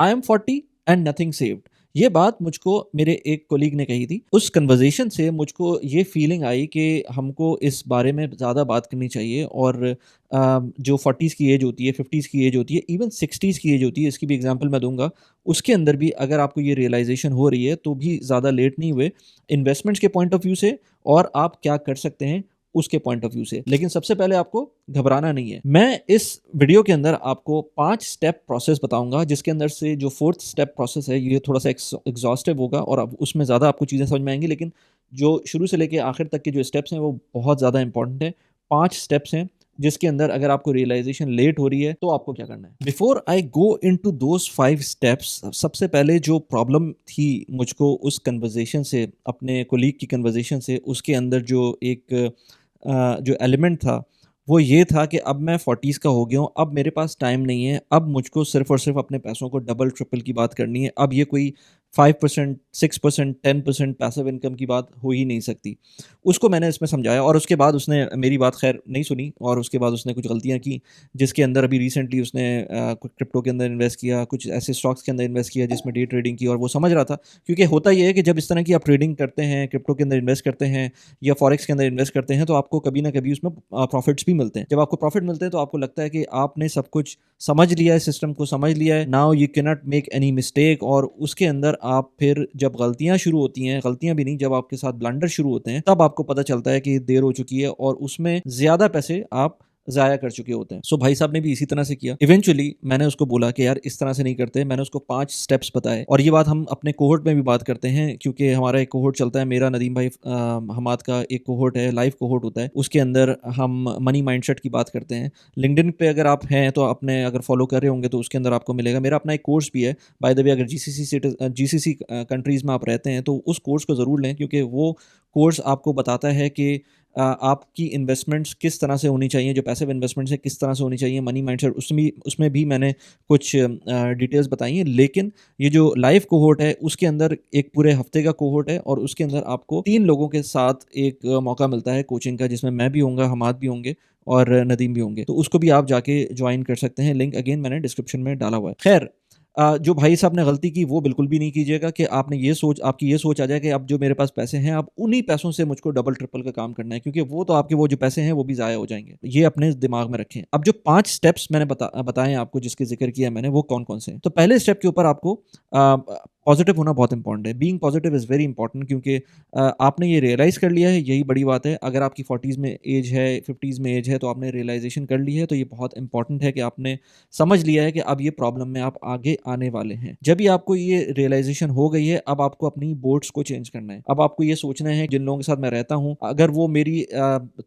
I am 40 and nothing saved. ये बात मुझको मेरे एक कोलीग ने कही थी। उस कन्वर्सेशन से मुझको ये फीलिंग आई कि हमको इस बारे में ज़्यादा बात करनी चाहिए। और जो 40s की एज होती है, 50s की एज होती है, इवन 60s की एज होती है, इसकी भी एग्जांपल मैं दूंगा। उसके अंदर भी अगर आपको ये रियलाइजेशन हो रही है तो भी ज़्यादा लेट नहीं हुए, इन्वेस्टमेंट्स के पॉइंट ऑफ व्यू से और आप क्या कर सकते हैं उसके पॉइंट ऑफ व्यू से। लेकिन सबसे पहले आपको घबराना नहीं है। मैं इस वीडियो के अंदर आपको 5 स्टेप प्रोसेस बताऊंगा, जिसके अंदर से जो फोर्थ स्टेप प्रोसेस है ये थोड़ा सा एग्जॉस्टिव होगा और अब उसमें ज़्यादा आपको चीज़ें समझ में आएंगी। लेकिन जो शुरू से लेके आखिर तक के जो स्टेप्स हैं वो बहुत ज़्यादा इंपॉर्टेंट है। 5 स्टेप्स हैं जिसके अंदर अगर आपको रियलाइजेशन लेट हो रही है तो आपको क्या करना है। Before I go into those 5 steps, सबसे पहले जो प्रॉब्लम थी मुझको उस कन्वर्जेशन से, अपने कोलीग की कन्वर्जेशन से, उसके अंदर जो एक जो एलिमेंट था वो ये था कि अब मैं 40s का हो गया हूँ, अब मेरे पास टाइम नहीं है, अब मुझको सिर्फ और सिर्फ अपने पैसों को डबल ट्रिपल की बात करनी है। अब ये कोई 5%, 6%, 10% पैसिव इनकम की बात हो ही नहीं सकती। उसको मैंने इसमें समझाया और उसके बाद उसने मेरी बात खैर नहीं सुनी और उसके बाद उसने कुछ गलतियाँ की, जिसके अंदर अभी रिसेंटली उसने कुछ क्रिप्टो के अंदर इन्वेस्ट किया, कुछ ऐसे स्टॉक्स के अंदर इन्वेस्ट किया जिसमें डे ट्रेडिंग की। और वो समझ रहा था, क्योंकि होता ये है कि जब इस तरह की आप ट्रेडिंग करते हैं, क्रिप्टो के अंदर इन्वेस्ट करते हैं या फॉरेक्स के अंदर इन्वेस्ट करते हैं, तो आपको कभी ना कभी उसमें प्रॉफिट्स भी मिलते हैं। जब आपको प्रॉफिट मिलते हैं तो आपको लगता है कि आपने सब कुछ समझ लिया है, सिस्टम को समझ लिया है, now you can not make any mistake. और उसके अंदर आप फिर जब गलतियां शुरू होती हैं, गलतियां भी नहीं, जब आपके साथ ब्लंडर शुरू होते हैं, तब आपको पता चलता है कि देर हो चुकी है और उसमें ज्यादा पैसे आप ज़ाया कर चुके होते हैं। सो भाई साहब ने भी इसी तरह से किया। इवेंचुअली मैंने उसको बोला कि यार इस तरह से नहीं करते। मैंने उसको 5 स्टेप्स बताए और ये बात हम अपने कोहोर्ट में भी बात करते हैं, क्योंकि हमारा एक कोहोर्ट चलता है, मेरा नदीम भाई हमाद का एक कोहोर्ट है, लाइव कोहोर्ट होता है। उसके अंदर हम मनी माइंडसेट की बात करते हैं। लिंक्डइन पे अगर आप हैं तो आपने अगर फॉलो कर रहे होंगे तो उसके अंदर आपको मिलेगा। मेरा अपना एक कोर्स भी है बाय द वे। अगर जीसीसी कंट्रीज़ में आप रहते हैं तो उस कोर्स को ज़रूर लें, क्योंकि वो कोर्स आपको बताता है कि आपकी इन्वेस्टमेंट्स किस तरह से होनी चाहिए, जो पैसिव इन्वेस्टमेंट्स है किस तरह से होनी चाहिए, मनी माइंडसेट, उसमें भी मैंने कुछ डिटेल्स बताई हैं। लेकिन ये जो लाइव कोहोर्ट है उसके अंदर एक पूरे हफ्ते का कोहोर्ट है और उसके अंदर आपको 3 लोगों के साथ एक मौका मिलता है कोचिंग का, जिसमें मैं भी होऊंगा, हमाद भी होंगे और नदीम भी होंगे। तो उसको भी आप जाके ज्वाइन कर सकते हैं। लिंक अगेन मैंने डिस्क्रिप्शन में डाला हुआ है। खैर, जो भाई साहब ने गलती की वो बिल्कुल भी नहीं कीजिएगा कि आपकी ये सोच आ जाए कि अब जो मेरे पास पैसे हैं, अब उन्हीं पैसों से मुझको डबल ट्रिपल का काम करना है, क्योंकि वो तो आपके वो जो पैसे हैं वो भी ज़ाया हो जाएंगे। ये अपने दिमाग में रखें। अब जो 5 स्टेप्स मैंने बताए आपको, जिसके जिक्र किया मैंने, वो कौन कौन से हैं। तो पहले स्टेप के ऊपर आपको पॉजिटिव होना बहुत इंपॉर्टेंट है। Being positive is very important, क्योंकि आपने ये रियलाइज़ कर लिया है, यही बड़ी बात है। अगर आपकी 40s में एज है, 50s में एज है, तो आपने रियलाइजेशन कर ली है, तो ये बहुत इंपॉर्टेंट है कि आपने समझ लिया है कि अब ये प्रॉब्लम में आप आगे आने वाले हैं। जब भी आपको ये रियलाइजेशन हो गई है, अब आपको अपनी बोर्ड्स को चेंज करना है। अब आपको ये सोचना है जिन लोगों के साथ मैं रहता हूँ, अगर वो मेरी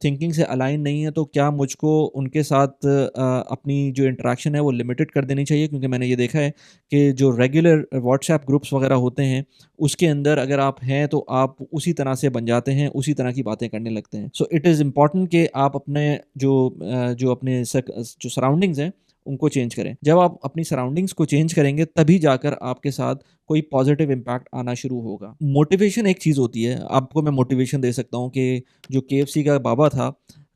थिंकिंग से अलाइन नहीं है तो क्या मुझको उनके साथ अपनी जो इंटरेक्शन है वो लिमिटेड कर देनी चाहिए। क्योंकि मैंने ये देखा है कि जो रेगुलर व्हाट्सएप ग्रुप्स वगैरह होते हैं उसके अंदर अगर आप हैं तो आप उसी तरह से बन जाते हैं, उसी तरह की बातें करने लगते हैं। सो इट इज़ इम्पॉर्टेंट कि आप अपने जो अपने जो सराउंडिंग्स हैं उनको चेंज करें। जब आप अपनी सराउंडिंग्स को चेंज करेंगे तभी जाकर आपके साथ कोई पॉजिटिव इम्पैक्ट आना शुरू होगा। मोटिवेशन एक चीज़ होती है। आपको मैं मोटिवेशन दे सकता हूँ कि जो केएफसी का बाबा था,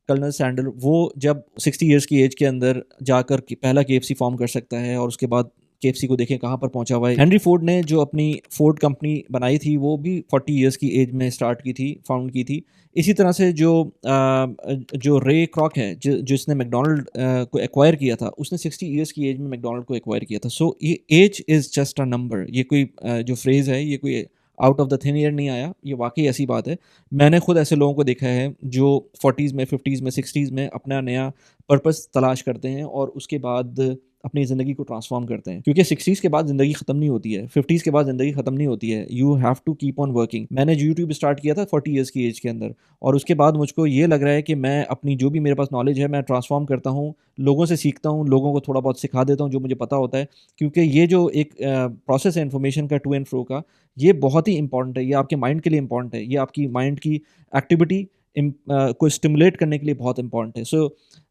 कर्नल सैंडल, वो जब 60 ईयर्स की एज के अंदर जाकर पहला केएफसी फॉर्म कर सकता है और उसके बाद केएफसी को देखें कहाँ पर पहुंचा हुआ है। हेनरी फोर्ड ने जो अपनी फोर्ड कंपनी बनाई थी वो भी 40 ईयर्स की एज में स्टार्ट की थी, फाउंड की थी। इसी तरह से जो रे क्रॉक है, जिसने मैकडोनल्ड को एक्वायर किया था, उसने 60 ईयर्स की एज में मैकडोनल्ड को एक्वायर किया था। सो ये age is just a number. ये कोई जो फ्रेज़ है ये कोई out of the thin air नहीं आया, ये वाकई ऐसी बात है। मैंने खुद ऐसे लोगों को देखा है जो 40s में, 50s में, 60s में अपना नया पर्पस तलाश करते हैं और उसके बाद अपनी ज़िंदगी को ट्रांसफॉर्म करते हैं। क्योंकि 60s के बाद ज़िंदगी ख़त्म नहीं होती है, 50s के बाद ज़िंदगी ख़त्म नहीं होती है। You have to keep on working. मैंने यूट्यूब स्टार्ट किया था 40 ईयर्स की एज के अंदर और उसके बाद मुझको ये लग रहा है कि मैं अपनी जो भी मेरे पास नॉलेज है मैं ट्रांसफॉर्म करता हूँ, लोगों से सीखता हूँ, लोगों को थोड़ा बहुत सिखा देता हूँ जो मुझे पता होता है। क्योंकि ये जो एक प्रोसेस है इन्फॉर्मेशन का, टू एंड फ्रो का, ये बहुत ही इंपॉर्टेंट है। ये आपके माइंड के लिए इंपॉर्टेंट है। ये आपकी माइंड की एक्टिविटी को स्टिमुलेट करने के लिए बहुत इंपॉर्टेंट है। सो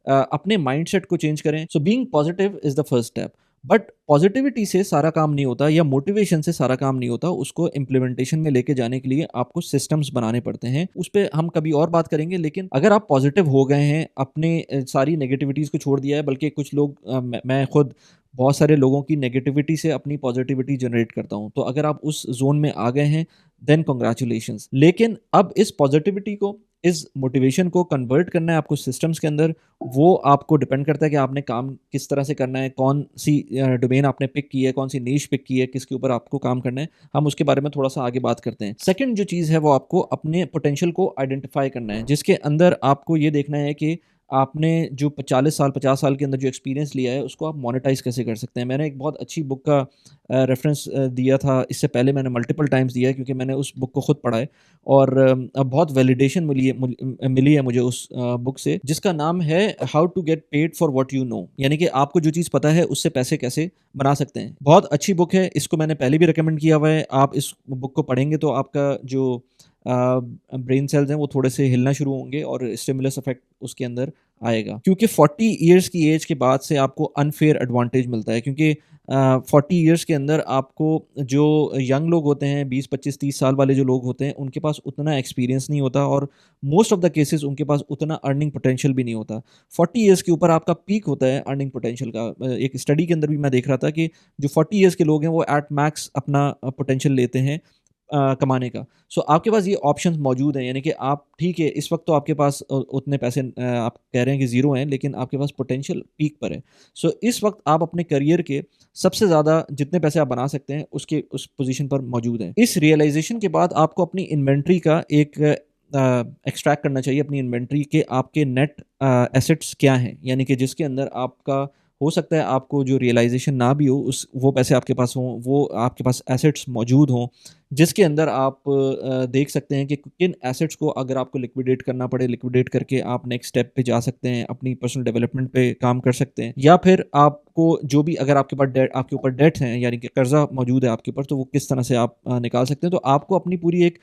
अपने माइंडसेट को चेंज करें। So being positive is the first step. But positivity से सारा काम नहीं होता या मोटिवेशन से सारा काम नहीं होता। उसको इम्प्लीमेंटेशन में लेके जाने के लिए आपको सिस्टम्स बनाने पड़ते हैं। उस पर हम कभी और बात करेंगे। लेकिन अगर आप पॉजिटिव हो गए हैं, अपने सारी नेगेटिविटीज़ को छोड़ दिया है, बल्कि कुछ लोग मैं खुद बहुत सारे लोगों की नेगेटिविटी से अपनी पॉजिटिविटी जनरेट करता हूँ। तो अगर आप उस ज़ोन में आ गए हैं, देन कांग्रेचुलेशंस। लेकिन अब इस पॉजिटिविटी को, इस मोटिवेशन को कन्वर्ट करना है आपको सिस्टम्स के अंदर, वो आपको डिपेंड करता है कि आपने काम किस तरह से करना है, कौन-सी डोमेन आपने पिक की है, कौन-सी नीश पिक की है, किसके ऊपर आपको काम करना है। हम उसके बारे में थोड़ा-सा आगे बात करते हैं। सेकंड जो चीज़ है वो आपको अपने पोटेंशियल को आइडेंटिफ़ाई करना है, जिसके अंदर आपको ये देखना है कि आपने जो 40 साल, 50 साल के अंदर जो एक्सपीरियंस लिया है, उसको आप मोनेटाइज़ कैसे कर सकते हैं। मैंने एक बहुत अच्छी बुक का रेफ़रेंस दिया था, इससे पहले मैंने मल्टीपल टाइम्स दिया है क्योंकि मैंने उस बुक को खुद पढ़ा है और बहुत वैलिडेशन मिली है मुझे उस बुक से, जिसका नाम है how to get paid for what you know, यानी कि आपको जो चीज़ पता है उससे पैसे कैसे बना सकते हैं। बहुत अच्छी बुक है, इसको मैंने पहले भी रिकमेंड किया हुआ है। आप इस बुक को पढ़ेंगे तो आपका जो ब्रेन सेल्स हैं वो थोड़े से हिलना शुरू होंगे और स्टिमुलस इफेक्ट उसके अंदर आएगा, क्योंकि 40 इयर्स की एज के बाद से आपको अनफेयर एडवांटेज मिलता है, क्योंकि 40 इयर्स के अंदर आपको जो यंग लोग होते हैं, 20 25 30 साल वाले जो लोग होते हैं, उनके पास उतना एक्सपीरियंस नहीं होता और मोस्ट ऑफ द केसेस उनके पास उतना अर्निंग पोटेंशियल भी नहीं होता। 40 इयर्स के ऊपर आपका पीक होता है अर्निंग पोटेंशियल का। एक स्टडी के अंदर भी मैं देख रहा था कि जो 40 इयर्स के लोग हैं वो एट मैक्स अपना पोटेंशियल लेते हैं कमाने का। सो आपके पास ये ऑप्शंस मौजूद हैं, यानी कि आप ठीक है, इस वक़्त तो आपके पास उतने पैसे आप कह रहे हैं कि ज़ीरो हैं, लेकिन आपके पास पोटेंशियल पीक पर है। सो इस वक़्त आप अपने करियर के सबसे ज़्यादा जितने पैसे आप बना सकते हैं, उसके उस पोज़ीशन पर मौजूद हैं। इस रियलाइज़ेशन के बाद आपको अपनी इन्वेंटरी का एक एक्सट्रैक्ट करना चाहिए, अपनी इन्वेंटरी के आपके नेट एसेट्स क्या हैं? यानी कि जिसके अंदर आपका हो सकता है आपको जो रियलाइज़ेशन ना भी हो, उस वो पैसे आपके पास हों, वो आपके पास एसेट्स मौजूद हों, जिसके अंदर आप देख सकते हैं कि किन एसेट्स को अगर आपको लिक्विडेट करना पड़े, लिक्विडेट करके आप नेक्स्ट स्टेप पे जा सकते हैं, अपनी पर्सनल डेवलपमेंट पे काम कर सकते हैं। या फिर आपको जो भी अगर आपके ऊपर डेट हैं, यानी कि कर्ज़ा मौजूद है आपके ऊपर, तो वो किस तरह से आप निकाल सकते हैं। तो आपको अपनी पूरी एक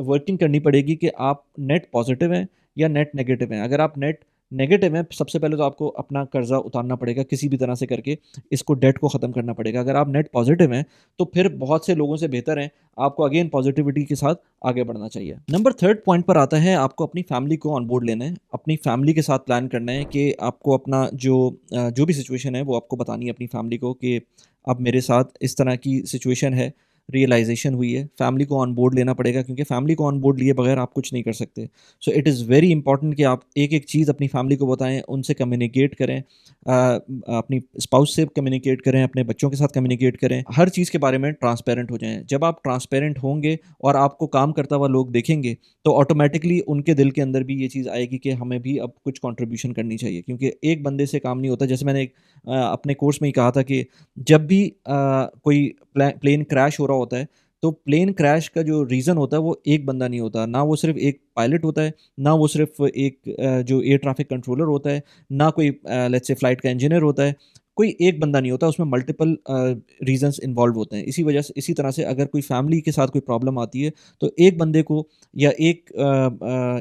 वर्किंग करनी पड़ेगी कि आप नेट पॉज़िटिव हैं या नेट नेगेटिव हैं। अगर आप नेट नेगेटिव हैं, सबसे पहले तो आपको अपना कर्ज़ा उतारना पड़ेगा किसी भी तरह से करके, इसको डेट को ख़त्म करना पड़ेगा। अगर आप नेट पॉज़िटिव हैं, तो फिर बहुत से लोगों से बेहतर हैं, आपको अगेन पॉज़िटिविटी के साथ आगे बढ़ना चाहिए। नंबर 3 पॉइंट पर आता है, आपको अपनी फैमिली को ऑन बोर्ड लेना है। अपनी फैमिली के साथ प्लान करना है कि आपको अपना जो भी सिचुएशन है, वो आपको बतानी है अपनी फैमिली को कि अब मेरे साथ इस तरह की सिचुएशन है, रियलाइज़ेशन हुई है। फैमिली को ऑन बोर्ड लेना पड़ेगा, क्योंकि फैमिली को ऑन बोर्ड लिए बगैर आप कुछ नहीं कर सकते। So it is very important कि आप एक-एक चीज़ अपनी फैमिली को बताएँ, उनसे कम्युनिकेट करें, अपनी स्पाउस से कम्युनिकेट करें, अपने बच्चों के साथ कम्युनिकेट करें, हर चीज़ के बारे में ट्रांसपेरेंट हो जाएँ। जब आप ट्रांसपेरेंट होंगे और आपको काम करता हुआ लोग देखेंगे, तो ऑटोमैटिकली उनके दिल के अंदर भी ये चीज़ आएगी कि हमें भी अब कुछ कंट्रीब्यूशन करनी चाहिए, क्योंकि एक बंदे से काम नहीं होता। जैसे मैंने अपने कोर्स में ही कहा था कि जब भी कोई प्लेन क्रैश हो रहा होता है, तो प्लेन क्रैश का जो रीज़न होता है वो एक बंदा नहीं होता। ना वो सिर्फ़ एक पायलट होता है, ना वो सिर्फ़ एक जो एयर ट्रैफ़िक कंट्रोलर होता है, ना कोई लेट्स से फ्लाइट का इंजीनियर होता है। कोई एक बंदा नहीं होता, उसमें मल्टीपल रीज़न्स इन्वॉल्व होते हैं। इसी वजह से, इसी तरह से अगर कोई फैमिली के साथ कोई प्रॉब्लम आती है, तो एक बंदे को या एक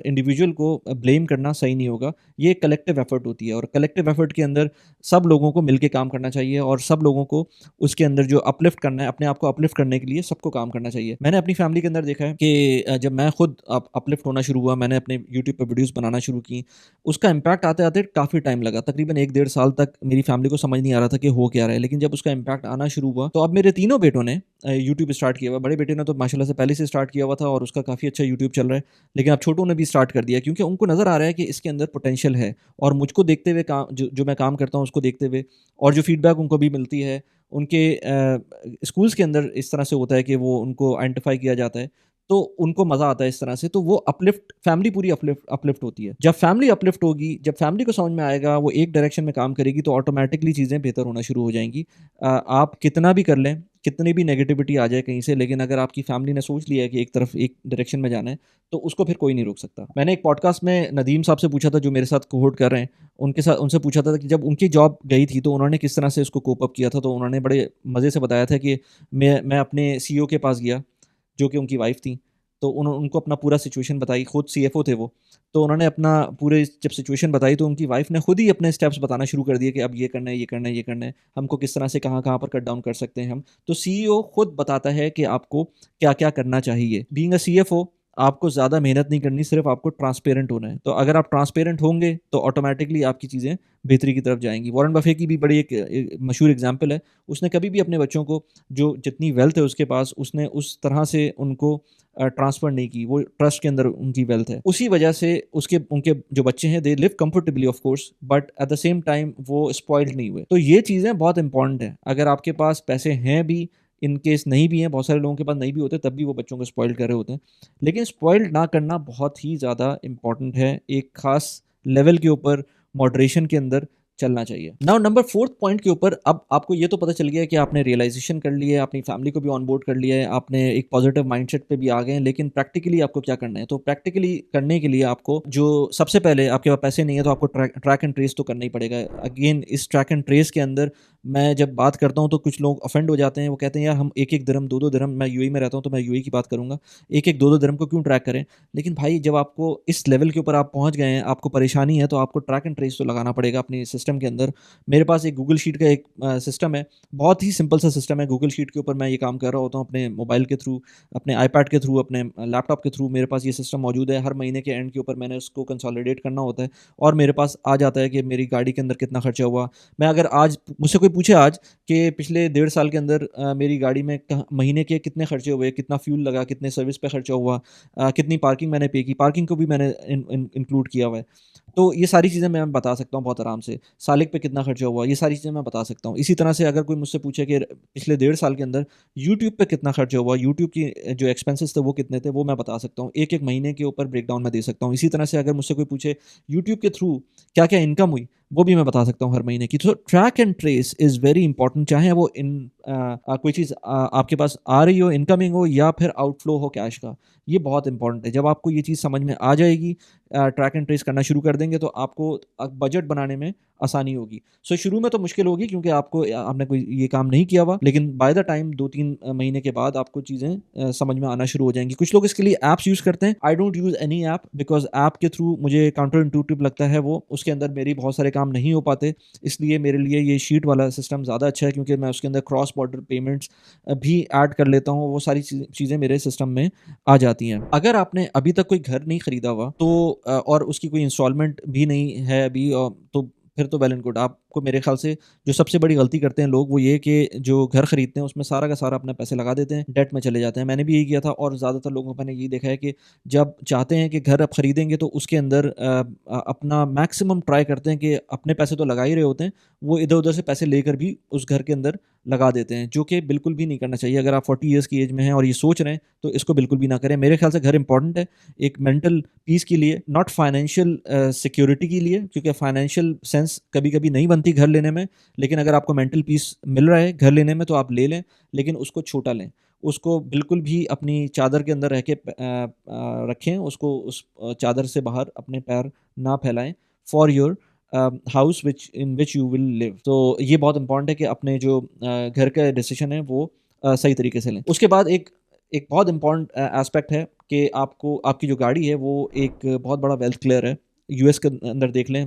इंडिविजुअल को ब्लेम करना सही नहीं होगा। ये एक कलेक्टिव एफ़र्ट होती है और कलेक्टिव एफ़र्ट के अंदर सब लोगों को मिलके काम करना चाहिए और सब लोगों को उसके अंदर जो अपलिफ्ट करना है, अपने आप को अपलिफ्ट करने के लिए सबको काम करना चाहिए। मैंने अपनी फैमिली के अंदर देखा है कि जब मैं खुद अपलिफ्ट होना शुरू हुआ, मैंने अपने यूट्यूब पे वीडियोज़ बनाना शुरू की, उसका इम्पैक्ट आते-आते काफ़ी टाइम लगा। तकरीबन 1 डेढ़ साल तक मेरी फैमिली को समझ नहीं आ रहा था कि हो क्या रहा है। लेकिन जब उसका इम्पैक्ट आना शुरू हुआ, तो अब मेरे तीनों बेटों ने यूट्यूब स्टार्ट किया हुआ है। बड़े बेटे ने तो माशाल्लाह से पहले से स्टार्ट किया हुआ था और उसका काफ़ी अच्छा यूट्यूब चल रहा है। लेकिन अब छोटों ने भी स्टार्ट कर दिया, क्योंकि उनको नज़र आ रहा है कि इसके अंदर पोटेंशियल है और मुझको देखते हुए जो मैं काम करता हूँ उसको देखते हुए और जो फीडबैक उनको भी मिलती है, उनके स्कूल्स के अंदर इस तरह से होता है कि वो उनको आइडेंटिफ़ाई किया जाता है, तो उनको मज़ा आता है इस तरह से, तो वो अपलिफ्ट फैमिली पूरी अपलिफ्ट अपलिफ्ट होती है। जब फैमिली अपलिफ्ट होगी, जब फैमिली को समझ में आएगा, वो एक डायरेक्शन में काम करेगी, तो ऑटोमैटिकली चीज़ें बेहतर होना शुरू हो जाएँगी। आप कितना भी कर लें, कितनी भी नेगेटिविटी आ जाए कहीं से, लेकिन अगर आपकी फैमिली ने सोच लिया है कि एक तरफ एक डायरेक्शन में जाना है, तो उसको फिर कोई नहीं रोक सकता। मैंने एक पॉडकास्ट में नदीम साहब से पूछा था, जो मेरे साथ कोहोर्ट कर रहे हैं, उनसे पूछा था कि जब उनकी जॉब गई थी, तो उन्होंने किस तरह से उसको कोप अप किया था, तो उन्होंने बड़े मज़े से बताया था कि मैं अपने सीईओ के पास गया, जो कि उनकी वाइफ़ थी। तो उनको अपना पूरा सिचुएशन बताई, खुद सीएफओ थे वो। तो उन्होंने अपना पूरे जब सिचुएशन बताई, तो उनकी वाइफ़ ने खुद ही अपने स्टेप्स बताना शुरू कर दिए कि अब ये करना है, ये करना है, ये करना है। हमको किस तरह से कहाँ-कहाँ पर कट डाउन कर सकते हैं हम। तो सीईओ खुद बताता है कि आपको क्या-क्या करना चाहिए। बीइंग अ सीएफओ, आपको ज़्यादा मेहनत नहीं करनी, सिर्फ़ आपको ट्रांसपेरेंट होना है। तो अगर आप ट्रांसपेरेंट होंगे, तो ऑटोमैटिकली आपकी चीज़ें बेहतरी की तरफ जाएँगी। वॉरेन बफ़े की भी बड़ी एक मशहूर एग्ज़ाम्पल है। उसने कभी भी अपने बच्चों को जो जितनी वेल्थ है उसके पास, उसने उस तरह से उनको ट्रांसफ़र नहीं की। वो ट्रस्ट के अंदर उनकी वेल्थ है। उसी वजह से उसके उनके जो बच्चे हैं, they live comfortably of course, but at the same time वो स्पॉइल्ड नहीं हुए। तो ये चीज़ें बहुत इंपॉर्टेंट हैं। अगर आपके पास पैसे हैं भी, इन केस नहीं भी हैं, बहुत सारे लोगों के पास नहीं भी होते, तब भी वो बच्चों को स्पॉइल कर रहे होते हैं। लेकिन स्पॉइल्ड ना करना बहुत ही ज़्यादा इम्पोर्टेंट है। एक ख़ास लेवल के ऊपर मॉडरेशन के अंदर चलना चाहिए। नाउ नंबर 4th पॉइंट के ऊपर अब आपको ये तो पता चल गया है कि आपने रियलाइज़ेशन कर ली है, अपनी फैमिली को भी ऑन बोर्ड कर लिया है, आपने एक पॉजिटिव माइंडसेट पे भी आ गए हैं, लेकिन प्रैक्टिकली आपको क्या करना है? तो प्रैक्टिकली करने के लिए आपको जो सबसे पहले आपके पास पैसे नहीं है तो आपको ट्रैक एंड ट्रेस तो करना ही पड़ेगा। अगेन इस ट्रैक एंड ट्रेस के अंदर मैं जब बात करता हूँ तो कुछ लोग ऑफेंड हो जाते हैं, वो कहते हैं यार हम 1-1 दिरहम, 2-2 दिरहम, मैं यूएई में रहता हूँ तो मैं यूएई की बात करूँगा, 1-1 2-2 दिरहम को क्यों ट्रैक करें? लेकिन भाई जब आपको इस लेवल के ऊपर आप पहुँच गए हैं, आपको परेशानी है, तो आपको ट्रैक एंड ट्रेस तो लगाना पड़ेगा अपने सिस्टम के अंदर। मेरे पास एक गूगल शीट का एक सिस्टम है, बहुत ही सिंपल सा सिस्टम है। गूगल शीट के ऊपर मैं ये काम कर रहा होता हूँ अपने मोबाइल के थ्रू, अपने आईपैड के थ्रू, अपने लैपटॉप के थ्रू मेरे पास ये सिस्टम मौजूद है। हर महीने के एंड के ऊपर मैंने उसको कंसोलिडेट करना होता है और मेरे पास आ जाता है कि मेरी गाड़ी के अंदर कितना खर्चा हुआ। मैं अगर आज मुझसे कोई पूछे आज कि पिछले 1.5 साल के अंदर मेरी गाड़ी में महीने के कितने खर्चे हुए, कितना फ्यूल लगा, कितने सर्विस पे खर्चा हुआ, कितनी पार्किंग मैंने पे की, पार्किंग को भी मैंने इंक्लूड किया हुआ है। तो ये सारी चीज़ें मैं बता सकता हूँ बहुत आराम से। सालिक पे कितना खर्चा हुआ, ये सारी चीज़ें मैं बता सकता हूँ। इसी तरह से अगर कोई मुझसे पूछे कि पिछले 1.5 साल के अंदर यूट्यूब पे कितना खर्चा हुआ, यूट्यूब की जो एक्सपेंसेस थे वो कितने थे, वो मैं बता सकता हूँ। एक-एक महीने के ऊपर ब्रेकडाउन मैं दे सकता हूँ। इसी तरह से अगर मुझसे कोई पूछे यूट्यूब के थ्रू क्या-क्या इनकम हुई, वो भी मैं बता सकता हूँ हर महीने की। तो track and trace is very important, चाहे वो कोई चीज़ आपके पास आ रही हो, इनकमिंग हो या फिर आउटफ्लो हो कैश का, ये बहुत इंपॉर्टेंट है। जब आपको ये चीज़ समझ में आ जाएगी, ट्रैक एंड ट्रेस करना शुरू कर देंगे तो आपको बजट बनाने में आसानी होगी। सो शुरू में तो मुश्किल होगी क्योंकि आपने कोई ये काम नहीं किया हुआ, लेकिन बाय द टाइम 2-3 महीने के बाद आपको चीज़ें समझ में आना शुरू हो जाएँगी। कुछ लोग इसके लिए ऐप्स यूज़ करते हैं। I don't use any app because app के थ्रू मुझे काउंटर इंट्यूटिव लगता है वो, उसके अंदर मेरी बहुत सारे काम नहीं हो पाते। इसलिए मेरे लिए ये शीट वाला सिस्टम ज़्यादा अच्छा है क्योंकि मैं उसके अंदर क्रॉस बॉर्डर पेमेंट्स भी ऐड कर लेता हूँ। वो सारी चीज़ें मेरे सिस्टम में आ जाती हैं। अगर आपने अभी तक कोई घर नहीं खरीदा हुआ तो और उसकी कोई इंस्टॉलमेंट भी नहीं है अभी, तो फिर तो वेल एंड गुड। आपको मेरे ख़्याल से जो सबसे बड़ी गलती करते हैं लोग वो ये कि जो घर खरीदते हैं उसमें सारा का सारा अपने पैसे लगा देते हैं, डेट में चले जाते हैं। मैंने भी यही किया था और ज़्यादातर लोगों को मैंने यही देखा है कि जब चाहते हैं कि घर अब खरीदेंगे तो उसके अंदर अपना मैक्सिमम ट्राई करते हैं कि अपने पैसे तो लगा ही रहे होते हैं, वो इधर-उधर से पैसे लेकर भी उस घर के अंदर लगा देते हैं, जो कि बिल्कुल भी नहीं करना चाहिए। अगर आप 40 इयर्स की एज में हैं और ये सोच रहे हैं, तो इसको बिल्कुल भी ना करें। मेरे ख़्याल से घर इम्पोर्टेंट है, एक मेंटल पीस के लिए, नॉट फाइनेंशियल सिक्योरिटी के लिए, क्योंकि फाइनेंशियल सेंस कभी-कभी नहीं बनती घर लेने में, लेकिन अगर आपको मेंटल पीस मिल रहा है घर लेने में तो आप ले लें, लेकिन उसको छोटा लें। उसको बिल्कुल भी अपनी चादर के अंदर रह के रखें, उसको उस चादर से बाहर अपने पैर ना फैलाएँ for your house which you will live. तो ये बहुत इंपॉर्टेंट है कि अपने जो घर का डिसीजन है वो सही तरीके से लें। उसके बाद एक एक बहुत इम्पोर्टेंट एस्पेक्ट है कि आपको आपकी जो गाड़ी है वो एक बहुत बड़ा वेल्थ किलर है। यूएस के अंदर देख लें,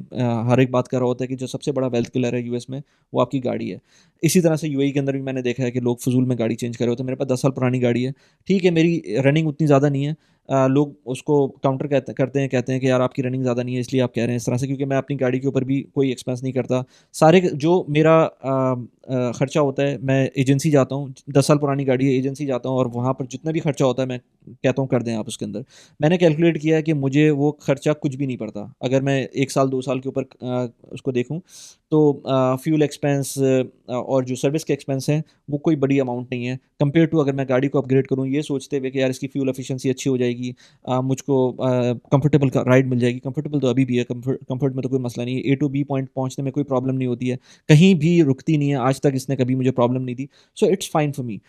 हर एक बात कर रहा होता है कि जो सबसे बड़ा वेल्थ किलर है यूएस में वो आपकी गाड़ी है। इसी तरह से यूएई के अंदर भी मैंने देखा है कि लोग फ़िज़ूल में गाड़ी चेंज कर रहे होते हैं। मेरे पास 10 साल पुरानी गाड़ी है। ठीक है, मेरी रनिंग उतनी ज़्यादा नहीं है। लोग उसको काउंटर करते हैं, कहते हैं कि यार आपकी रनिंग ज़्यादा नहीं है इसलिए आप कह रहे हैं इस तरह से, क्योंकि मैं अपनी गाड़ी के ऊपर भी कोई एक्सपेंस नहीं करता। सारे जो मेरा खर्चा होता है, मैं एजेंसी जाता हूँ, 10 साल पुरानी गाड़ी है, एजेंसी जाता हूँ और वहाँ पर जितना भी खर्चा होता है मैं कहता हूँ कर दें आप उसके अंदर। मैंने कैलकुलेट किया है कि मुझे वो खर्चा कुछ भी नहीं पड़ता। अगर मैं 1 साल 2 साल के ऊपर उसको देखूँ तो फ्यूल एक्सपेंस और जो सर्विस के एक्सपेंस हैं वो कोई बड़ी अमाउंट नहीं है कंपेयर टू अगर मैं गाड़ी को अपग्रेड करूँ ये सोचते हुए कि यार इसकी फ्यूल एफिशिएंसी अच्छी हो जाएगी, मुझको कंफर्टेबल का राइड मिल जाएगी। कंफर्टेबल तो अभी भी है, कंफर्ट में तो कोई मसला नहीं है, ए टू बी पॉइंट पहुँचने में कोई प्रॉब्लम नहीं होती है, कहीं भी रुकती नहीं है, आज तक इसने कभी मुझे प्रॉब्लम नहीं दी। So it's fine for me.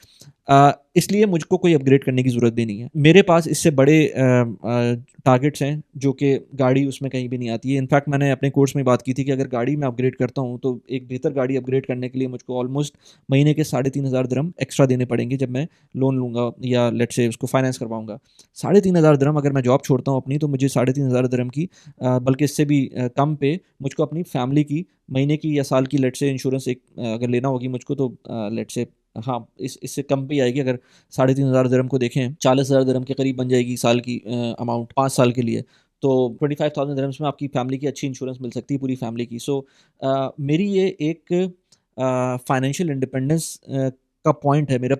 इसलिए मुझको कोई अपग्रेड करने की ज़रूरत भी नहीं है। मेरे पास इससे बड़े टारगेट्स हैं जो कि गाड़ी उसमें कहीं भी नहीं आती है। इनफैक्ट मैंने अपने कोर्स में बात की थी कि अगर गाड़ी मैं अपग्रेड करता हूँ तो एक बेहतर गाड़ी अपग्रेड करने के लिए मुझको ऑलमोस्ट महीने के 3,500 दिरहम एक्स्ट्रा देने पड़ेंगे जब मैं लोन लूँगा या लेट्स से उसको फाइनेंस करवाऊँगा। 3,500 दिरहम अगर मैं जॉब छोड़ता हूँ अपनी तो मुझे 3,500 दिरहम की बल्कि इससे भी कम पे मुझको अपनी फैमिली की महीने की या साल की लेट्स से इंश्योरेंस एक अगर लेना होगी मुझको तो लेट्स से हाँ, इससे कम पे ही आएगी। अगर 3,500 दिरहम को देखें, 40,000 दिरहम के करीब बन जाएगी साल की अमाउंट 5 साल के लिए। तो 25,000 दिरहम्स में आपकी फैमिली की अच्छी इंश्योरेंस मिल सकती है, पूरी फैमिली की। सो मेरी ये एक फाइनेंशियल इंडिपेंडेंस का पॉइंट है मेरा,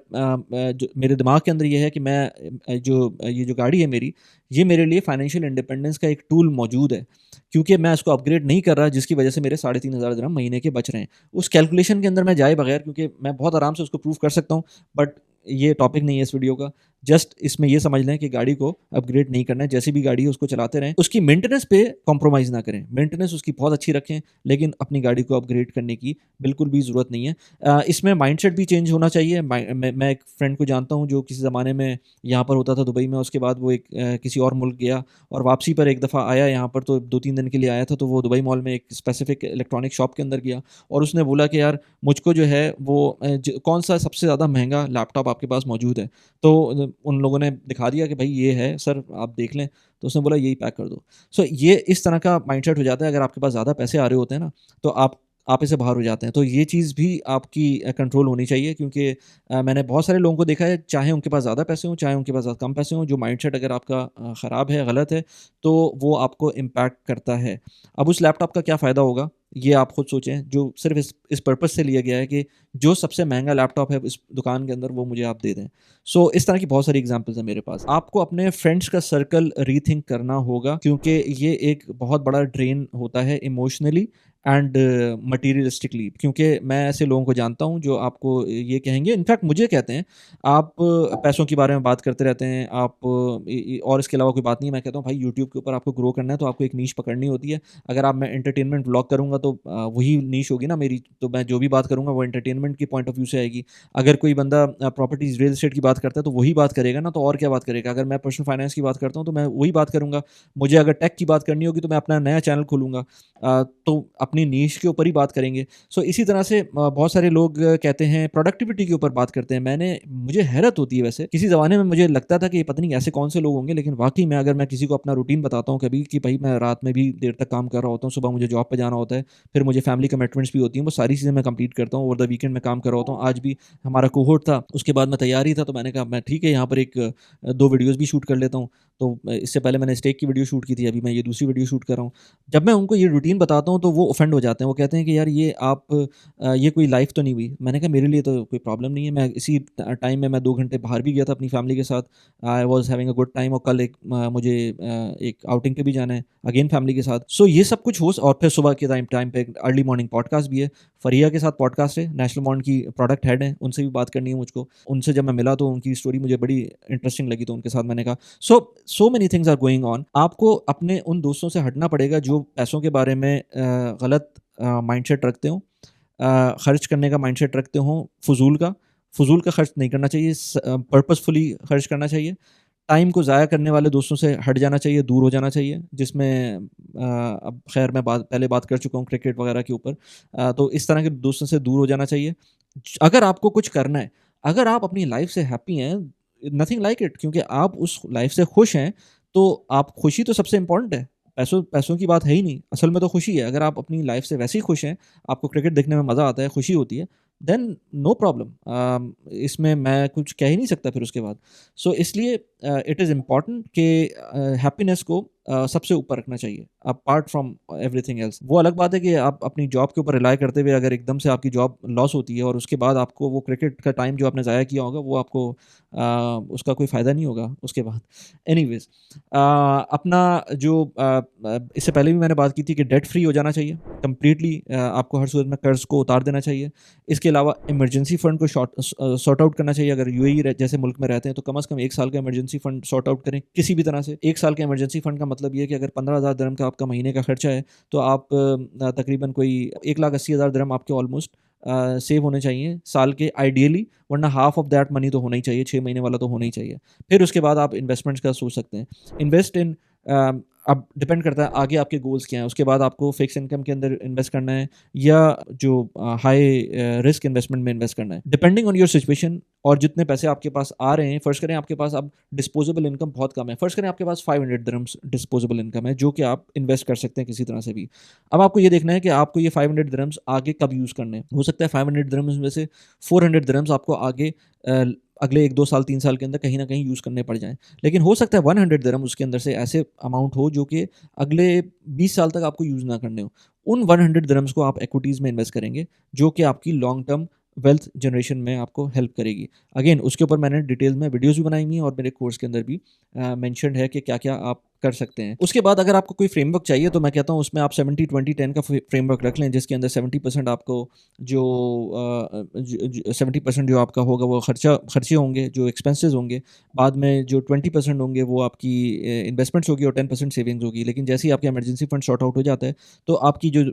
जो मेरे दिमाग के अंदर ये है कि मैं ये जो गाड़ी है मेरी, ये मेरे लिए फाइनेंशियल इंडिपेंडेंस का एक टूल मौजूद है, क्योंकि मैं इसको अपग्रेड नहीं कर रहा, जिसकी वजह से मेरे 3,500 दिरहम महीने के बच रहे हैं। उस कैलकुलेशन के अंदर मैं जाए बगैर, क्योंकि मैं बहुत आराम से उसको प्रूव कर सकता हूँ, बट ये टॉपिक नहीं है इस वीडियो का। जस्ट इसमें ये समझ लें कि गाड़ी को अपग्रेड नहीं करना है, जैसी भी गाड़ी है उसको चलाते रहें, उसकी मेंटेनेंस पे कॉम्प्रोमाइज़ ना करें, मेंटेनेंस उसकी बहुत अच्छी रखें, लेकिन अपनी गाड़ी को अपग्रेड करने की बिल्कुल भी ज़रूरत नहीं है। इसमें माइंडसेट भी चेंज होना चाहिए। मैं एक फ्रेंड को जानता हूँ जो किसी ज़माने में यहाँ पर होता था दुबई में, उसके बाद वो एक किसी और मुल्क गया और वापसी पर एक दफ़ा आया यहाँ पर, तो 2-3 दिन के लिए आया था, तो वो दुबई मॉल में एक स्पेसिफिक इलेक्ट्रॉनिक शॉप के अंदर गया और उसने बोला कि यार मुझको जो है वो कौन सा सबसे ज़्यादा महंगा लैपटॉप आपके पास मौजूद है। तो उन लोगों ने दिखा दिया कि भाई ये है सर, आप देख लें। तो उसने बोला यही पैक कर दो। सो ये इस तरह का माइंडसेट हो जाता है। अगर आपके पास ज़्यादा पैसे आ रहे होते हैं ना, तो आप इससे बाहर हो जाते हैं। तो ये चीज़ भी आपकी कंट्रोल होनी चाहिए, क्योंकि मैंने बहुत सारे लोगों को देखा है, चाहे उनके पास ज़्यादा पैसे हों, चाहे उनके पास कम पैसे हों, जो माइंडसेट अगर आपका ख़राब है, गलत है, तो वो आपको इम्पैक्ट करता है। अब उस लैपटॉप का क्या फ़ायदा होगा, ये आप खुद सोचें, जो सिर्फ़ इस पर्पज़ से लिया गया है कि जो सबसे महँगा लैपटॉप है इस दुकान के अंदर, वो मुझे आप दे दें। सो इस तरह की बहुत सारी एग्ज़ाम्पल्स हैं मेरे पास। आपको अपने फ्रेंड्स का सर्कल रीथिंक करना होगा, क्योंकि ये एक बहुत बड़ा ड्रेन होता है इमोशनली एंड मटीरियलिस्टिकली, क्योंकि मैं ऐसे लोगों को जानता हूँ जो आपको ये कहेंगे, इनफैक्ट मुझे कहते हैं, आप पैसों के बारे में बात करते रहते हैं, आप और इसके अलावा कोई बात नहीं है। मैं कहता हूँ भाई, यूट्यूब के ऊपर आपको ग्रो करना है तो आपको एक नीश पकड़नी होती है। अगर आप मैं एंटरटेनमेंट व्लॉग करूँगा तो वही नीश होगी ना मेरी, तो मैं जो भी बात करूँगा वो एंटरटेनमेंट की पॉइंट ऑफ व्यू से आएगी। अगर कोई बंदा प्रॉपर्टीज रियल एस्टेट की बात करता है तो वही बात करेगा ना, तो और क्या बात करेगा। अगर मैं पर्सनल फाइनेंस की बात करता हूँ तो मैं वही बात करूँगा। मुझे अगर टेक की बात करनी होगी तो मैं अपना नया चैनल खोलूँगा, तो अपनी नीश के ऊपर ही बात करेंगे। सो इसी तरह से बहुत सारे लोग कहते हैं प्रोडक्टिविटी के ऊपर बात करते हैं। मुझे हैरत होती है, वैसे किसी ज़माने में मुझे लगता था कि पता नहीं ऐसे कौन से लोग होंगे, लेकिन वाक़ई में अगर मैं किसी को अपना रूटीन बताता हूँ कभी कि भाई मैं रात में भी देर तक काम कर रहा होता हूँ, सुबह मुझे जॉब पे जाना होता है, फिर मुझे फैमिली कमिटमेंट्स भी होती हैं, वो सारी चीज़ें मैं कंप्लीट करता हूँ, ओवर द वीकेंड में काम कर रहा होता हूँ। आज भी हमारा कोहोर्ट था, उसके बाद मैं तैयार ही था, तो मैंने कहा मैं ठीक है यहाँ पर एक 2 वीडियोज़ भी शूट कर लेता हूँ। तो इससे पहले मैंने स्टेक की वीडियो शूट की थी, अभी मैं ये दूसरी वीडियो शूट कर रहा हूँ। जब मैं उनको ये रूटीन बताता हूँ तो वो ऑफेंड हो जाते हैं। वो कहते हैं कि यार ये आप ये कोई लाइफ़ तो नहीं हुई। मैंने कहा मेरे लिए तो कोई प्रॉब्लम नहीं है। मैं इसी टाइम में मैं 2 घंटे बाहर भी गया था अपनी फैमिली के साथ। I was having a good time, और कल मुझे एक आउटिंग पे भी जाना है, अगेन फैमिली के साथ। सो ये सब कुछ हो और फिर सुबह के टाइम टाइम पे अर्ली मॉर्निंग पॉडकास्ट भी है। फ़रिया के साथ पॉडकास्ट है, नेशनल बॉन्ड की प्रोडक्ट हेड हैं, उनसे भी बात करनी है मुझको। उनसे जब मैं मिला तो उनकी स्टोरी मुझे बड़ी इंटरेस्टिंग लगी, तो उनके साथ मैंने कहा so many things are going on. आपको अपने उन दोस्तों से हटना पड़ेगा जो पैसों के बारे में गलत माइंडसेट रखते हो, खर्च करने का माइंडसेट रखते हो, फ़ुज़ूल का खर्च नहीं करना चाहिए, पर्पसफुली खर्च करना चाहिए। टाइम को ज़ाया करने वाले दोस्तों से हट जाना चाहिए, दूर हो जाना चाहिए, जिसमें अब ख़ैर मैं पहले बात कर चुका हूँ क्रिकेट वगैरह के ऊपर। तो इस तरह के दोस्तों से दूर हो जाना चाहिए। अगर आपको कुछ करना है, अगर आप अपनी लाइफ़ से हैप्पी हैं, नथिंग लाइक इट, क्योंकि आप उस लाइफ़ से खुश हैं, तो आप खुशी तो सबसे इम्पोर्टेंट है। पैसों पैसों की बात है ही नहीं, असल में तो खुशी है। अगर आप अपनी लाइफ़ से वैसे ही खुश हैं, आपको क्रिकेट देखने में मज़ा आता है, खुशी होती है, देन नो प्रॉब्लम। इसमें मैं कुछ कह ही नहीं सकता फिर उसके बाद। सो इसलिए इट इज़ इम्पोर्टेंट कि हैप्पीनेस को सबसे ऊपर रखना चाहिए, अपार्ट फ्रॉम एवरीथिंग एल्स। वो अलग बात है कि आप अपनी जॉब के ऊपर रिलाय करते हुए अगर एकदम से आपकी जॉब लॉस होती है और उसके बाद आपको वो क्रिकेट का टाइम जो आपने ज़ाया किया होगा, वो आपको उसका कोई फ़ायदा नहीं होगा उसके बाद। एनीवेज़, अपना जो इससे पहले भी मैंने बात की थी कि डेट फ्री हो जाना चाहिए कंप्लीटली। आपको हर सूरत में कर्ज़ को उतार देना चाहिए। इसके अलावा इमरजेंसी फ़ंड को सॉर्ट आउट करना चाहिए। अगर यूएई जैसे मुल्क में रहते हैं तो कम से कम 1 साल का इमरजेंसी फ़ंड सॉर्ट आउट करें किसी भी तरह से। 1 साल का इमरजेंसी फ़ंड का मतलब ये है कि अगर 15,000 दिरहम का आपका महीने का खर्चा है, तो आप तकरीबन कोई 1,80,000 दिरहम आपके ऑलमोस्ट सेव होने चाहिए साल के आइडियली, वरना हाफ ऑफ दैट मनी तो होना ही चाहिए, 6 महीने वाला तो होना ही चाहिए। फिर उसके बाद आप इन्वेस्टमेंट्स का सोच सकते हैं। इन्वेस्ट इन अब डिपेंड करता है आगे आपके गोल्स क्या हैं। उसके बाद आपको फिक्स इनकम के अंदर इन्वेस्ट करना है या जो हाई रिस्क इन्वेस्टमेंट में इन्वेस्ट करना है। डिपेंडिंग ऑन योर सिचुएशन और जितने पैसे आपके पास आ रहे हैं, फ़र्ज़ करें आपके पास अब डिस्पोजेबल इनकम बहुत कम है। फ़र्ज़ करें आपके पास 500 दिरहम्स डिस्पोजेबल इनकम है, जो कि आप इन्वेस्ट कर सकते हैं किसी तरह से भी। अब आपको ये देखना है कि आपको ये 500 दिरहम्स आगे कब यूज़ करने हैं। हो सकता है 500 दिरहम्स में से 400 दिरहम्स आपको आगे अगले 1-2 साल, 3 साल के अंदर कहीं न कहीं यूज़ करने पड़ जाएँ। लेकिन हो सकता है 100 दिरहम उसके अंदर से ऐसे अमाउंट हो जो कि अगले 20 साल तक आपको यूज़ ना करने हो। उन 100 दिरहम्स को आप इक्विटीज़ में इन्वेस्ट करेंगे, जो कि आपकी लॉन्ग टर्म वेल्थ जनरेशन में आपको हेल्प करेगी। अगेन उसके ऊपर मैंने डिटेल में वीडियोज़ भी बनाई हुई हैं और मेरे कोर्स के अंदर भी मेंशन्ड है कि क्या-क्या आप कर सकते हैं। उसके बाद अगर आपको कोई फ्रेमवर्क चाहिए तो मैं कहता हूँ उसमें आप 70-20-10 का फ्रेमवर्क रख लें, जिसके अंदर 70% आपको जो 70% जो आपका होगा वो खर्चे होंगे, जो एक्सपेंसेस होंगे। बाद में जो 20% होंगे वो आपकी इन्वेस्टमेंट्स होगी और 10% सेविंग्स होगी। लेकिन जैसे ही आपका इमरजेंसी फंड सॉर्ट आउट हो जाता है, तो आपकी जो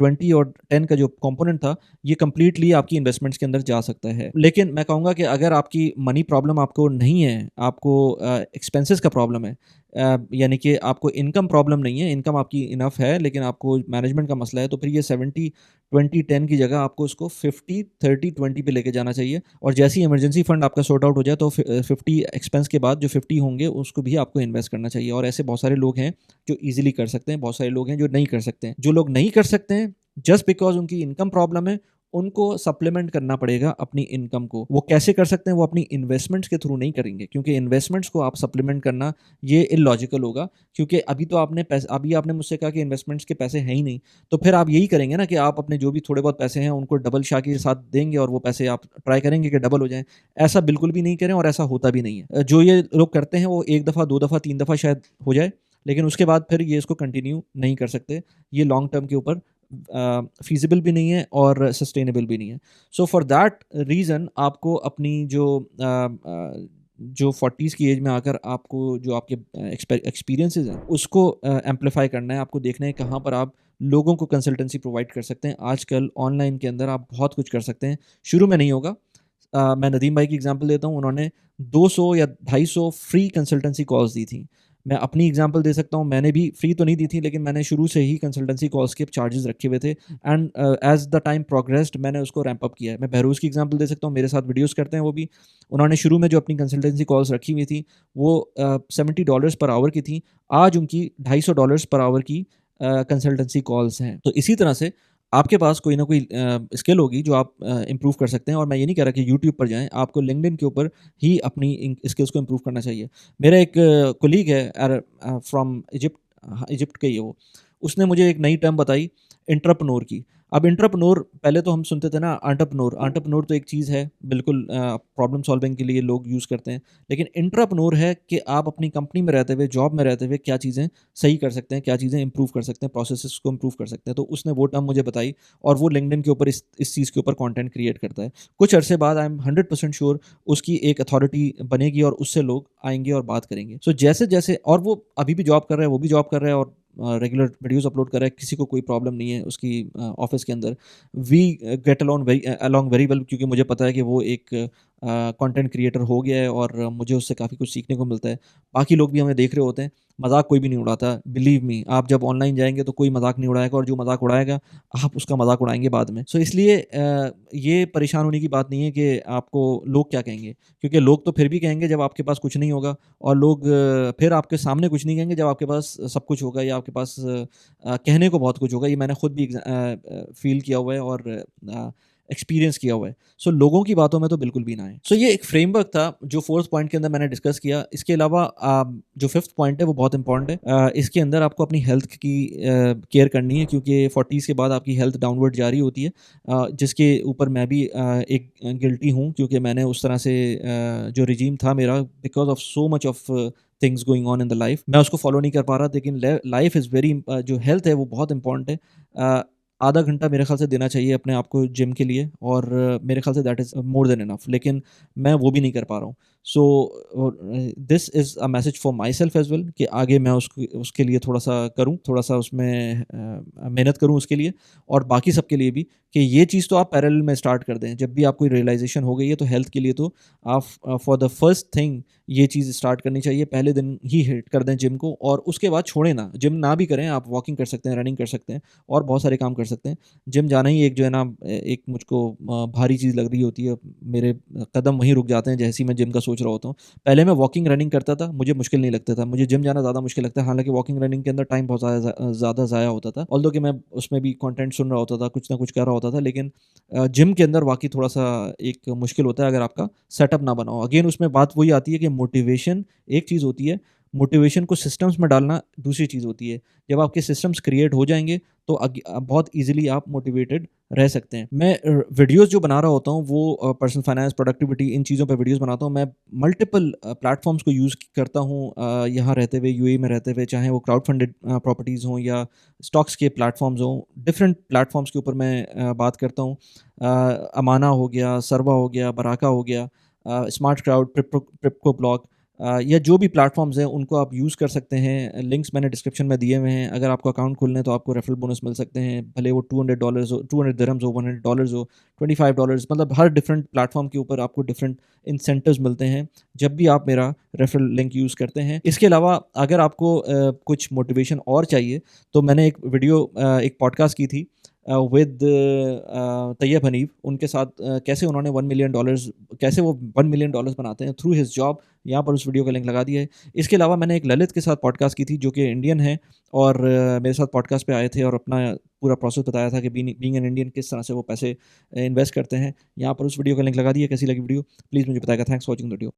20 और 10 का जो कंपोनेंट था, ये कंप्लीटली आपकी इन्वेस्टमेंट्स के अंदर जा सकता है। लेकिन मैं कहूँगा कि अगर आपकी मनी प्रॉब्लम आपको नहीं है, आपको एक्सपेंसेस का प्रॉब्लम है, यानी कि आपको इनकम प्रॉब्लम नहीं है, इनकम आपकी इनफ है, लेकिन आपको मैनेजमेंट का मसला है, तो फिर ये 70-20-10 की जगह आपको उसको 50-30-20 पे लेके जाना चाहिए। और जैसे ही इमरजेंसी फंड आपका सॉर्ट आउट हो जाए तो 50 एक्सपेंस के बाद जो 50 होंगे उसको भी आपको इन्वेस्ट करना चाहिए। और ऐसे बहुत सारे लोग हैं जो ईज़िली कर सकते हैं, बहुत सारे लोग हैं जो नहीं कर सकते हैं। जो लोग नहीं कर सकते हैं, जस्ट बिकॉज़ उनकी इनकम प्रॉब्लम है, उनको सप्लीमेंट करना पड़ेगा अपनी इनकम को। वो कैसे कर सकते हैं? वो अपनी इन्वेस्टमेंट्स के थ्रू नहीं करेंगे, क्योंकि इन्वेस्टमेंट्स को आप सप्लीमेंट करना ये इलॉजिकल होगा, क्योंकि अभी आपने मुझसे कहा कि इन्वेस्टमेंट्स के पैसे हैं ही नहीं, तो फिर आप यही करेंगे ना कि आप अपने जो भी थोड़े बहुत पैसे हैं उनको डबल शाह के साथ देंगे और वो पैसे आप ट्राई करेंगे कि डबल हो जाएँ। ऐसा बिल्कुल भी नहीं करें और ऐसा होता भी नहीं है। जो ये लोग करते हैं वो 1 दफ़ा, 2 दफ़ा, 3 दफ़ा शायद हो जाए, लेकिन उसके बाद फिर ये इसको कंटिन्यू नहीं कर सकते। ये लॉन्ग टर्म के ऊपर फ़ीज़िबल भी नहीं है और सस्टेनेबल भी नहीं है। सो फॉर दैट रीज़न आपको अपनी जो 40s की एज में आकर आपको जो आपके एक्सपीरियंसेस हैं उसको एम्प्लीफाई करना है। आपको देखना है कहाँ पर आप लोगों को कंसल्टेंसी प्रोवाइड कर सकते हैं। आजकल ऑनलाइन के अंदर आप बहुत कुछ कर सकते हैं। शुरू में नहीं होगा। मैं नदीम भाई की एग्ज़ाम्पल देता हूँ, उन्होंने 200 या 250 फ्री कंसल्टेंसी कॉल्स दी थी। मैं अपनी एग्ज़ाम्पल दे सकता हूँ, मैंने भी फ्री तो नहीं दी थी, लेकिन मैंने शुरू से ही कंसल्टेंसी कॉल्स के चार्जेस रखे हुए थे and as the time progressed मैंने उसको रैंप अप किया है। मैं बहरूज की एग्ज़ाम्पल दे सकता हूँ, मेरे साथ वीडियोज़ करते हैं वो भी। उन्होंने शुरू में जो अपनी कंसल्टेंसी कॉल्स रखी हुई थी, वो $70 पर आवर की थी। आज उनकी $250 पर आवर की कंसल्टेंसी कॉल्स हैं। तो इसी तरह से आपके पास कोई ना कोई स्किल होगी जो आप इम्प्रूव कर सकते हैं। और मैं ये नहीं कह रहा कि यूट्यूब पर जाएँ, आपको लिंक्डइन के ऊपर ही अपनी स्किल्स को इम्प्रूव करना चाहिए। मेरा एक कोलीग है फ्रॉम इजिप्ट, हाँ, इजिप्ट का ही है वो। उसने मुझे एक नई टर्म बताई एंटरप्रेन्योर की। अब एंटरप्रेन्योर पहले तो हम सुनते थे ना एंटरप्रेन्योर, एंटरप्रेन्योर तो एक चीज़ है बिल्कुल, प्रॉब्लम सॉल्विंग के लिए लोग यूज़ करते हैं। लेकिन एंटरप्रेन्योर है कि आप अपनी कंपनी में रहते हुए, जॉब में रहते हुए क्या चीज़ें सही कर सकते हैं, क्या चीज़ें इम्प्रूव कर सकते हैं, प्रोसेसेस को इम्प्रूव कर सकते हैं। तो उसने वो टर्म मुझे बताई और वो लिंक्डइन के ऊपर इस चीज़ के ऊपर कंटेंट क्रिएट करता है। कुछ अरसे बाद आई एम 100% श्योर उसकी एक अथॉरिटी बनेगी और उससे लोग आएँगे और बात करेंगे। सो जैसे-जैसे और वो अभी भी जॉब कर रहा है, वो भी जॉब कर रहा है और रेगुलर वीडियोज़ अपलोड कर रहा है, किसी को कोई प्रॉब्लम नहीं है उसकी ऑफ़िस के अंदर। We get along very well, क्योंकि मुझे पता है कि वो एक कंटेंट क्रिएटर हो गया है और मुझे उससे काफ़ी कुछ सीखने को मिलता है। बाकी लोग भी हमें देख रहे होते हैं, मज़ाक कोई भी नहीं उड़ाता। बिलीव मी, आप जब ऑनलाइन जाएँगे तो कोई मज़ाक नहीं उड़ाएगा और जो मज़ाक उड़ाएगा, आप उसका मज़ाक उड़ाएँगे बाद में। सो इसलिए ये परेशान होने की बात नहीं है कि आपको लोग क्या कहेंगे, क्योंकि लोग तो फिर भी कहेंगे जब आपके पास कुछ नहीं होगा, और लोग फिर आपके सामने कुछ नहीं कहेंगे जब आपके पास सब कुछ होगा या आपके पास कहने को बहुत कुछ होगा। ये मैंने खुद भी फ़ील किया हुआ है और एक्सपीरियंस किया हुआ है। सो लोगों की बातों में तो बिल्कुल भी ना आएँ। सो ये एक फ्रेमवर्क था जो 4th पॉइंट के अंदर मैंने डिस्कस किया। इसके अलावा जो 5th पॉइंट है वो बहुत इंपॉर्टेंट है। इसके अंदर आपको अपनी हेल्थ की केयर करनी है, क्योंकि 40s के बाद आपकी हेल्थ डाउनवर्ड जा रही होती है, जिसके ऊपर मैं भी एक गिल्टी हूँ, क्योंकि मैंने उस तरह से जो रिजीम था मेरा, because of so much of things going on in the life, मैं उसको फॉलो नहीं कर पा रहा। लेकिन लाइफ इज़ वेरी जो हेल्थ है वो बहुत इंपॉर्टेंट है। आधा घंटा मेरे ख़्याल से देना चाहिए अपने आप को जिम के लिए, और मेरे ख़्याल say that is more than enough, लेकिन मैं वो भी नहीं कर पा रहा हूँ। So this is a message for my self as well कि आगे मैं उसके लिए थोड़ा-सा करूँ, थोड़ा-सा उसमें मेहनत करूँ उसके लिए, और बाकी सबके लिए भी कि ये चीज़ तो आप पैरेलल में स्टार्ट कर दें। जब भी आपको रियलाइज़ेशन हो गई है तो हेल्थ के लिए तो आप फॉर द फर्स्ट थिंग ये चीज़ स्टार्ट करनी चाहिए, पहले दिन ही हिट कर दें जिम को और उसके बाद छोड़ें ना। जिम ना भी करें, आप वॉकिंग कर सकते हैं, रनिंग कर सकते हैं और बहुत सारे काम कर सकते हैं। जिम जाना ही एक जो है ना एक मुझको भारी चीज़ लग रही होती है। मेरे कदम वहीं रुक जाते हैं जैसे ही मैं जिम का सोच रहा होता हूँ। पहले मैं वॉकिंग रनिंग करता था, मुझे मुश्किल नहीं लगता था। मुझे जिम जाना ज़्यादा मुश्किल लगता है, हालाँकि वॉकिंग रनिंग के अंदर टाइम बहुत ज़्यादा ज़ाया होता था। ऑल्दो कि मैं उसमें भी कंटेंट सुन रहा होता था, कुछ ना कुछ कर रहा होता था, लेकिन जिम के अंदर वाक़ई थोड़ा-सा एक मुश्किल होता है अगर आपका सेटअप ना बना हो। अगेन उसमें बात वही आती है कि मोटिवेशन एक चीज़ होती है, मोटिवेशन को सिस्टम्स में डालना दूसरी चीज़ होती है। जब आपके सिस्टम्स क्रिएट हो जाएँगे तो बहुत ईज़िली आप मोटिवेटेड रह सकते हैं। मैं वीडियोज़ जो बना रहा होता हूँ वो पर्सनल फाइनेंस, प्रोडक्टिविटी इन चीज़ों पे वीडियोज़ बनाता हूँ। मैं मल्टीपल प्लेटफ़ॉर्म्स को यूज़ करता हूँ यहाँ रहते हुए, यूएई में रहते हुए, चाहे वो क्राउड फंडेड प्रॉपर्टीज़ हों या स्टॉक्स के प्लेटफ़ॉर्म्स हों, डिफरेंट प्लेटफ़ॉर्म्स के ऊपर मैं बात करता हूँ। अमाना हो गया, सर्वा हो गया, बराका हो गया, स्मार्ट क्राउड, क्रिप्टो ब्लॉक या जो भी प्लेटफ़ॉर्म्स हैं उनको आप यूज़ कर सकते हैं। लिंक्स मैंने डिस्क्रिप्शन में दिए हुए हैं। अगर आपको अकाउंट खोलना है तो आपको रेफरल बोनस मिल सकते हैं। भले वो $200 हो, 200 दिरहम्स हो, $100 हो, $25, मतलब हर डिफरेंट प्लेटफ़ॉर्म के ऊपर आपको डिफरेंट इंसेंटिव्स मिलते हैं, जब भी आप मेरा रेफरल लिंक यूज़ करते हैं। इसके अलावा अगर आपको कुछ मोटिवेशन और चाहिए तो मैंने एक पॉडकास्ट की थी विद तैयब हनीफ। उनके साथ कैसे उन्होंने $1 मिलियन, कैसे वो $1 मिलियन बनाते हैं थ्रू हिज़ जॉब। यहाँ पर उस वीडियो का लिंक लगा दिया है। इसके अलावा मैंने एक ललित के साथ पॉडकास्ट की थी जो कि इंडियन है और मेरे साथ पॉडकास्ट पे आए थे और अपना पूरा प्रोसेस बताया था कि बीइंग एन इंडियन किस तरह से वो पैसे इन्वेस्ट करते हैं। यहाँ पर उस वीडियो का लिंक लगा दिया। कैसी लगी वीडियो प्लीज़ मुझे बताएगा। Thanks for watching the video.